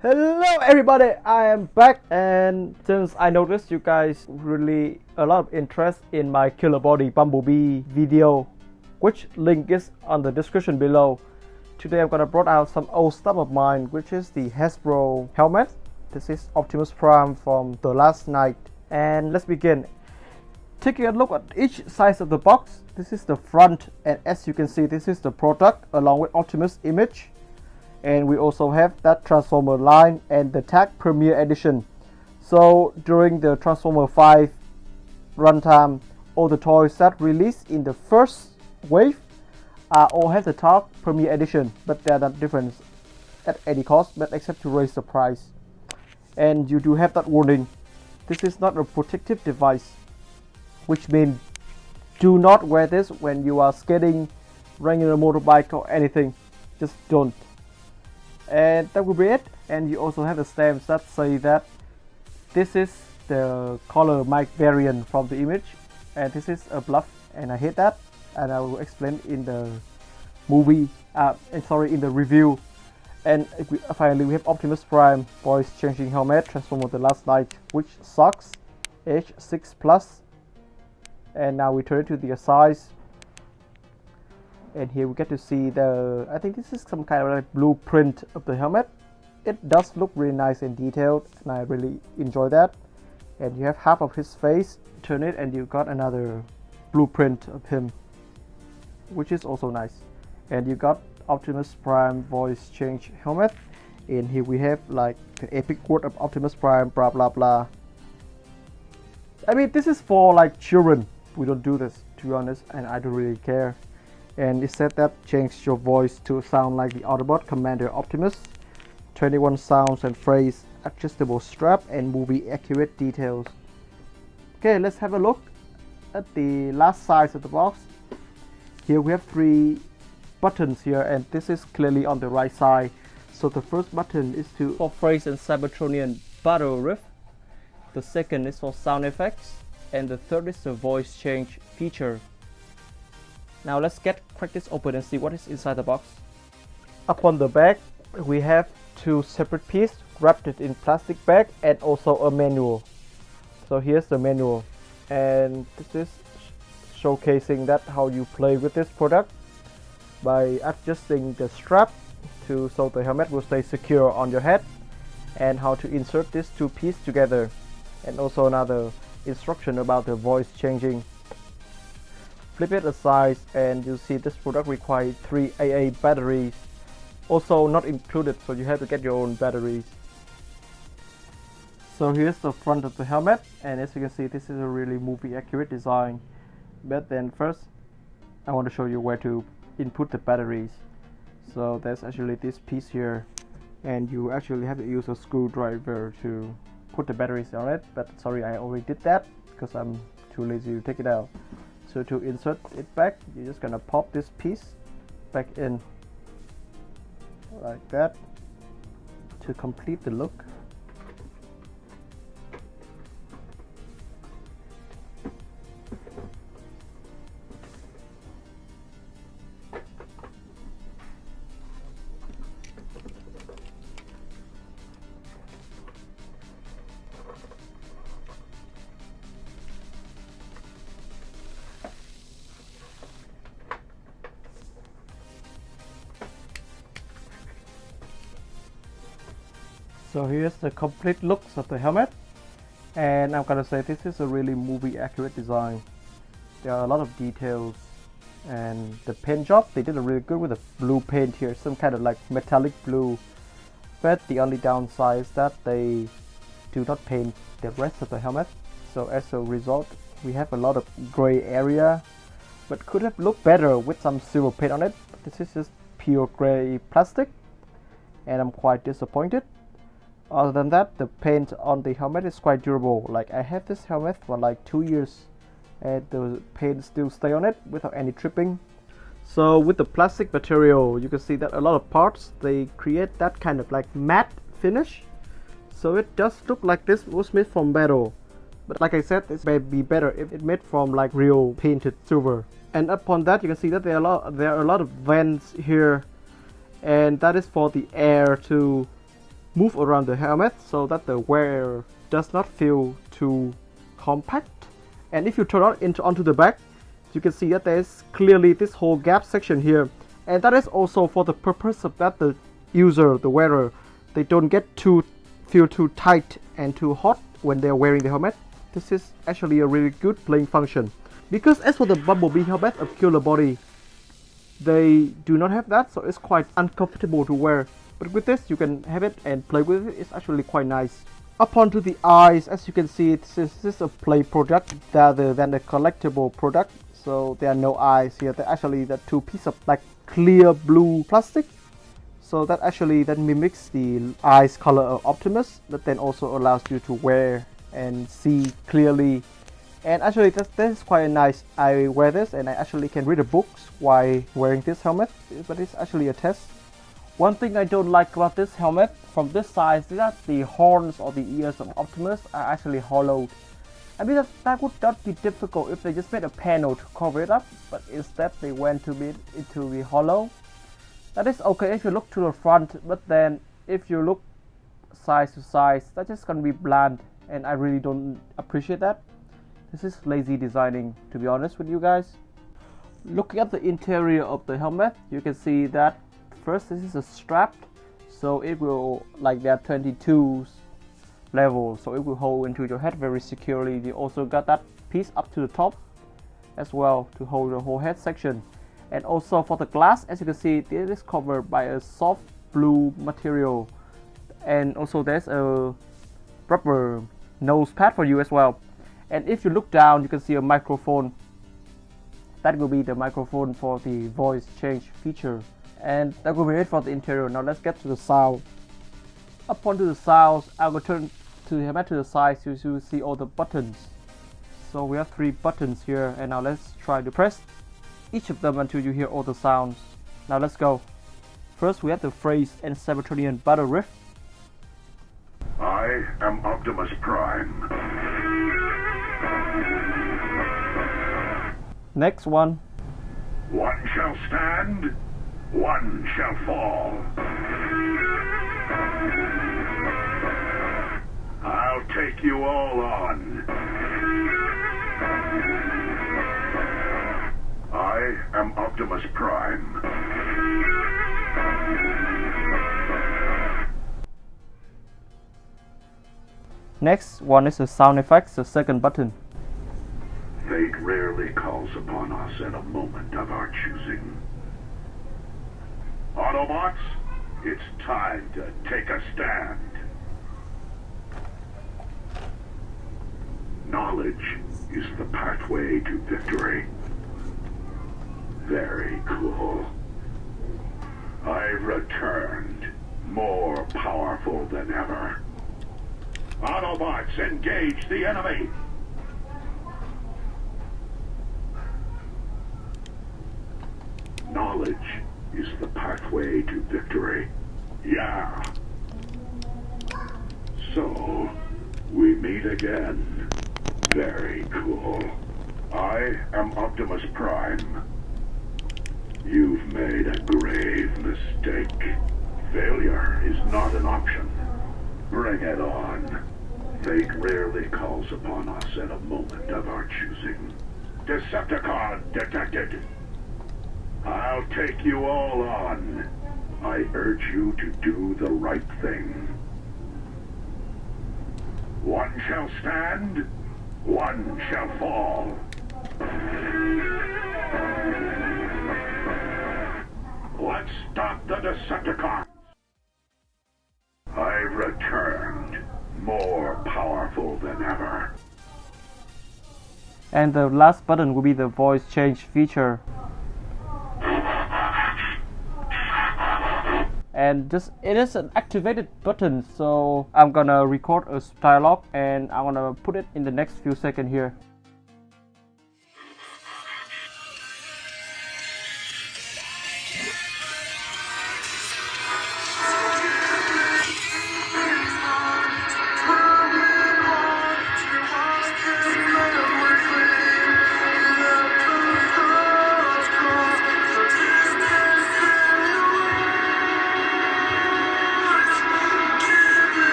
Hello everybody, I am back, and since I noticed you guys really a lot of interest in my Killer Body Bumblebee video, which link is on the description below. Today I'm gonna brought out some old stuff of mine, which is the Hasbro helmet. This is Optimus Prime from The Last Night, and let's begin. Taking a look at each side of the box, this is the front, and as you can see, this is the product along with Optimus image. And we also have that Transformer line and the tag Premier Edition. So during the Transformer 5 runtime, all the toys that released in the first wave all have the tag Premier Edition, but they are not different at any cost, but except to raise the price. And you do have that warning: this is not a protective device, which means do not wear this when you are skating, riding a motorbike or anything. Just don't. And that will be it. And you also have the stamps that say that this is the color mic variant from the image, and this is a bluff, and I hate that, and I will explain in the movie in the review. And finally we have Optimus Prime voice changing helmet Transformer The Last Night, which sucks, age 6+. And now we turn it to the size, and here we get to see I think this is some kind of like blueprint of the helmet. It does look really nice and detailed, and I really enjoy that. And you have half of his face, turn it and you got another blueprint of him, which is also nice. And you got Optimus Prime voice change helmet, and here we have like the epic quote of Optimus Prime, blah blah blah. I mean, this is for like children. We don't do this, to be honest, and I don't really care. And it said that change your voice to sound like the Autobot Commander Optimus. 21 sounds and phrase, adjustable strap, and movie accurate details. Okay, let's have a look at the last side of the box. Here we have 3 buttons here, and this is clearly on the right side. So the first button is for phrase and Cybertronian battle riff. The second is for sound effects, and the third is the voice change feature. Now let's crack this open and see what is inside the box. Upon the back, we have 2 separate pieces wrapped in plastic bag, and also a manual. So here's the manual, and this is showcasing that how you play with this product by adjusting the strap so the helmet will stay secure on your head, and how to insert these 2 pieces together, and also another instruction about the voice changing. Flip it aside, and you see this product requires 3 AA batteries, also not included, so you have to get your own batteries. So here's the front of the helmet, and as you can see, this is a really movie accurate design. But then first I want to show you where to input the batteries. So there's actually this piece here, and you actually have to use a screwdriver to put the batteries on it, but sorry, I already did that because I'm too lazy to take it out. So to insert it back, you're just gonna pop this piece back in like that to complete the look. So here's the complete looks of the helmet, and I'm gonna say this is a really movie accurate design. There are a lot of details, and the paint job, they did a really good with the blue paint here, some kind of like metallic blue. But the only downside is that they do not paint the rest of the helmet, so as a result we have a lot of gray area, but could have looked better with some silver paint on it. But this is just pure gray plastic, and I'm quite disappointed. Other than that, the paint on the helmet is quite durable. Like, I have this helmet for like 2 years, and the paint still stay on it without any tripping. So with the plastic material, you can see that a lot of parts, they create that kind of like matte finish. So it does look like this was made from metal. But like I said, it may be better if it made from like real painted silver. And upon that, you can see that there are a lot of vents here, and that is for the air to move around the helmet so that the wearer does not feel too compact. And if you turn it onto the back, you can see that there's clearly this whole gap section here, and that is also for the purpose of that the user, the wearer, they don't get feel too tight and too hot when they're wearing the helmet. This is actually a really good playing function, because as for the Bumblebee helmet of Killer Body, they do not have that, so it's quite uncomfortable to wear. But with this, you can have it and play with it. It's actually quite nice. Up onto the eyes, as you can see, this is a play product rather than a collectible product. So there are no eyes here. They're actually the two pieces of like clear blue plastic. So that actually mimics the eyes color of Optimus. That then also allows you to wear and see clearly. And actually that is quite nice. I wear this and I actually can read the books while wearing this helmet. But it's actually a test. One thing I don't like about this helmet from this side is that the horns or the ears of Optimus are actually hollowed. I mean that would not be difficult if they just made a panel to cover it up, but instead they went to be hollow. That is okay if you look to the front, but then if you look side to side, that's just gonna be bland, and I really don't appreciate that. This is lazy designing, to be honest with you guys. Looking at the interior of the helmet, you can see that first this is a strap, so it will, like there are 22 levels, so it will hold into your head very securely. You also got that piece up to the top as well to hold the whole head section. And also for the glass, as you can see, it is covered by a soft blue material, and also there's a rubber nose pad for you as well. And if you look down, you can see a microphone. That will be the microphone for the voice change feature. And that will be it for the interior. Now let's get to the sound. Up onto the sounds, I will turn to the helmet to the side so you see all the buttons. So we have 3 buttons here, and now let's try to press each of them until you hear all the sounds. Now let's go. First we have the phrase and Cybertronian battle riff. I am Optimus Prime. Next one. One shall stand, one shall fall. I'll take you all on. I am Optimus Prime. Next one is the sound effects, the second button. Fate rarely calls upon us at a moment of our choosing. Autobots, it's time to take a stand. Knowledge is the pathway to victory. Very cool. I've returned, more powerful than ever. Autobots, engage the enemy! Knowledge is the pathway to victory. Yeah. So, we meet again. Very cool. I am Optimus Prime. You've made a grave mistake. Failure is not an option. Bring it on. Fate rarely calls upon us at a moment of our choosing. Decepticon detected. I'll take you all on. I urge you to do the right thing. One shall stand, one shall fall. Let's stop the Decepticons. I've returned, more powerful than ever. And the last button will be the voice change feature. And it is an activated button, so I'm gonna record a dialogue and I'm gonna put it in the next few seconds here.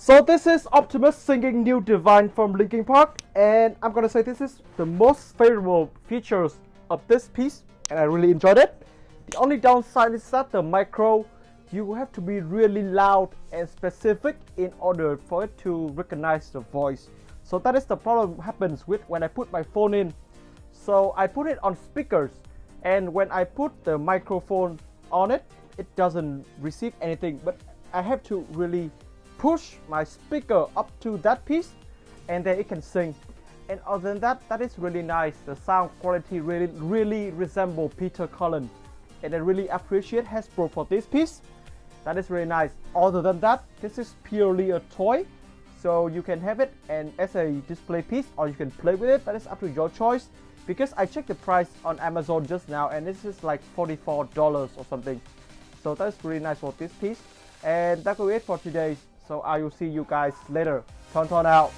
So this is Optimus singing New Divine from Linkin Park, and I'm gonna say this is the most favorable features of this piece, and I really enjoyed it. The only downside is that the micro, you have to be really loud and specific in order for it to recognize the voice. So that is the problem happens with when I put my phone in. So I put it on speakers, and when I put the microphone on it, it doesn't receive anything, but I have to really push my speaker up to that piece, and then it can sing. And other than that, that is really nice. The sound quality really resemble Peter Cullen, and I really appreciate Hasbro for this piece. That is really nice. Other than that, this is purely a toy, so you can have it and as a display piece, or you can play with it. That is up to your choice, because I checked the price on Amazon just now, and this is like $44 or something. So that's really nice for this piece. And that will be it for today. So I will see you guys later. Ton out.